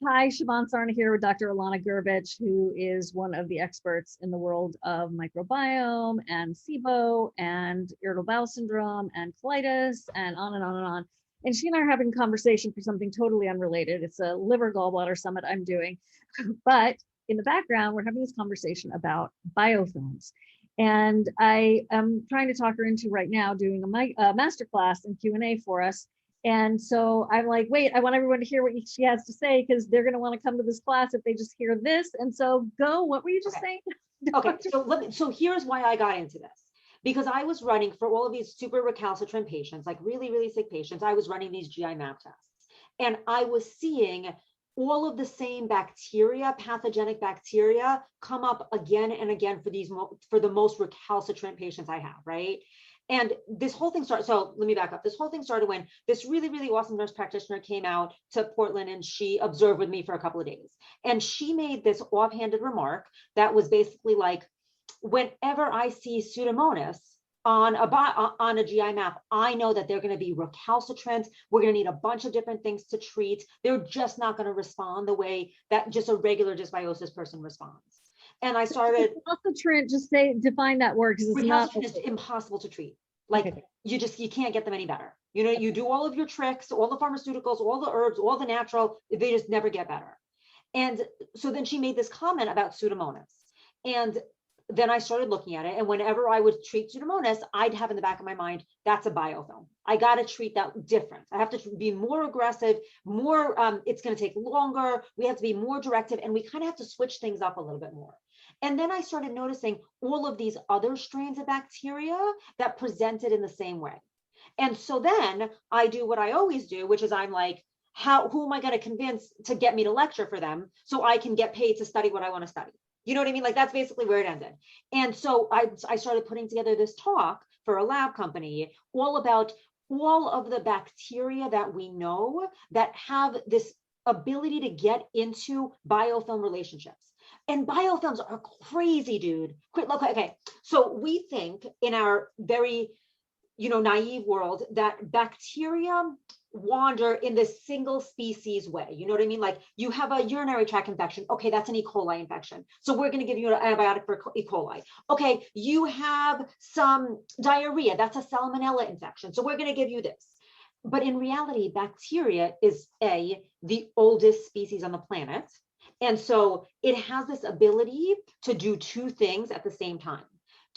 Hi, Siobhan Sarna here with Dr. Ilana Gurevich, who is one of the experts in the world of microbiome and SIBO and irritable bowel syndrome and colitis and on and on and on. And she and I are having a conversation for something totally unrelated. It's a liver gallbladder summit I'm doing. But in the background, we're having this conversation about biofilms. And I am trying to talk her into right now doing a masterclass and Q&A for us. And so I'm like, wait, I want everyone to hear what she has to say because they're going to want to come to this class if they just hear this. And so go, what were you just saying? Okay, so here's why I got into this. Because I was running for all of these super recalcitrant patients, like really, really sick patients, I was running these GI map tests. And I was seeing all of the same bacteria, pathogenic bacteria, come up again and again for the most recalcitrant patients I have, right? And this whole thing started, so let me back up. This whole thing started when this really, really awesome nurse practitioner came out to Portland and she observed with me for a couple of days. And she made this offhanded remark that was basically like, whenever I see Pseudomonas on a GI map, I know that they're going to be recalcitrant. We're going to need a bunch of different things to treat. They're just not going to respond the way that just a regular dysbiosis person responds. And I started recalcitrant, just define that word because it's not impossible to treat. Like okay. you can't get them any better. You know, you do all of your tricks, all the pharmaceuticals, all the herbs, all the natural, they just never get better. And so then she made this comment about Pseudomonas. And then I started looking at it. And whenever I would treat Pseudomonas, I'd have in the back of my mind, that's a biofilm. I got to treat that different. I have to be more aggressive, more, it's going to take longer. We have to be more directive and we kind of have to switch things up a little bit more. And then I started noticing all of these other strains of bacteria that presented in the same way. And so then I do what I always do, which is I'm like, who am I going to convince to get me to lecture for them so I can get paid to study what I want to study? You know what I mean? Like that's basically where it ended. And so I started putting together this talk for a lab company all about all of the bacteria that we know that have this ability to get into biofilm relationships. And biofilms are crazy, dude. Okay, so we think in our very, naive world that bacteria wander in this single species way. You know what I mean? Like you have a urinary tract infection. Okay, that's an E. coli infection. So we're going to give you an antibiotic for E. coli. Okay, you have some diarrhea. That's a salmonella infection. So we're going to give you this. But in reality, bacteria is the oldest species on the planet. And so it has this ability to do two things at the same time.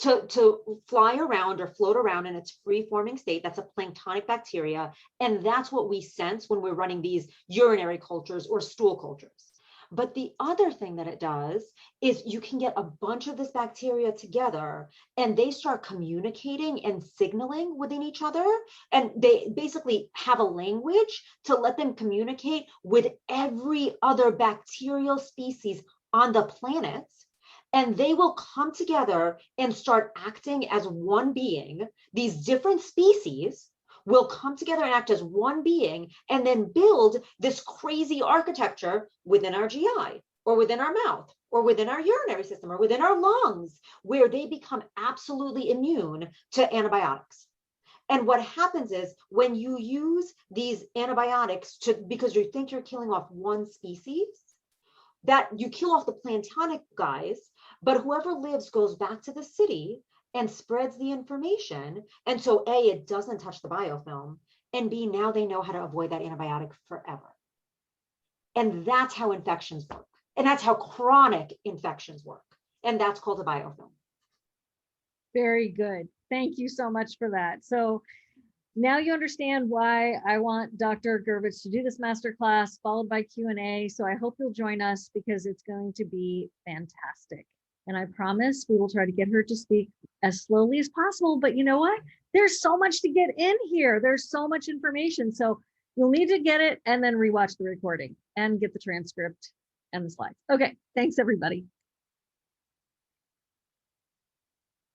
To fly around or float around in its free-forming state, that's a planktonic bacteria. And that's what we sense when we're running these urinary cultures or stool cultures. But the other thing that it does is you can get a bunch of this bacteria together and they start communicating and signaling within each other. And they basically have a language to let them communicate with every other bacterial species on the planet. And they will come together and start acting as one being. These different species will come together and act as one being and then build this crazy architecture within our GI or within our mouth or within our urinary system or within our lungs, where they become absolutely immune to antibiotics. And what happens is when you use these antibiotics because you think you're killing off one species, that you kill off the planktonic guys, but whoever lives goes back to the city and spreads the information. And so A, it doesn't touch the biofilm, and B, now they know how to avoid that antibiotic forever. And that's how infections work. And that's how chronic infections work. And that's called a biofilm. Very good. Thank you so much for that. So now you understand why I want Dr. Gurevich to do this masterclass followed by Q&A. So I hope you'll join us because it's going to be fantastic. And I promise we will try to get her to speak as slowly as possible. But you know what? There's so much to get in here. There's so much information. So you'll need to get it and then rewatch the recording and get the transcript and the slides. Okay, thanks everybody.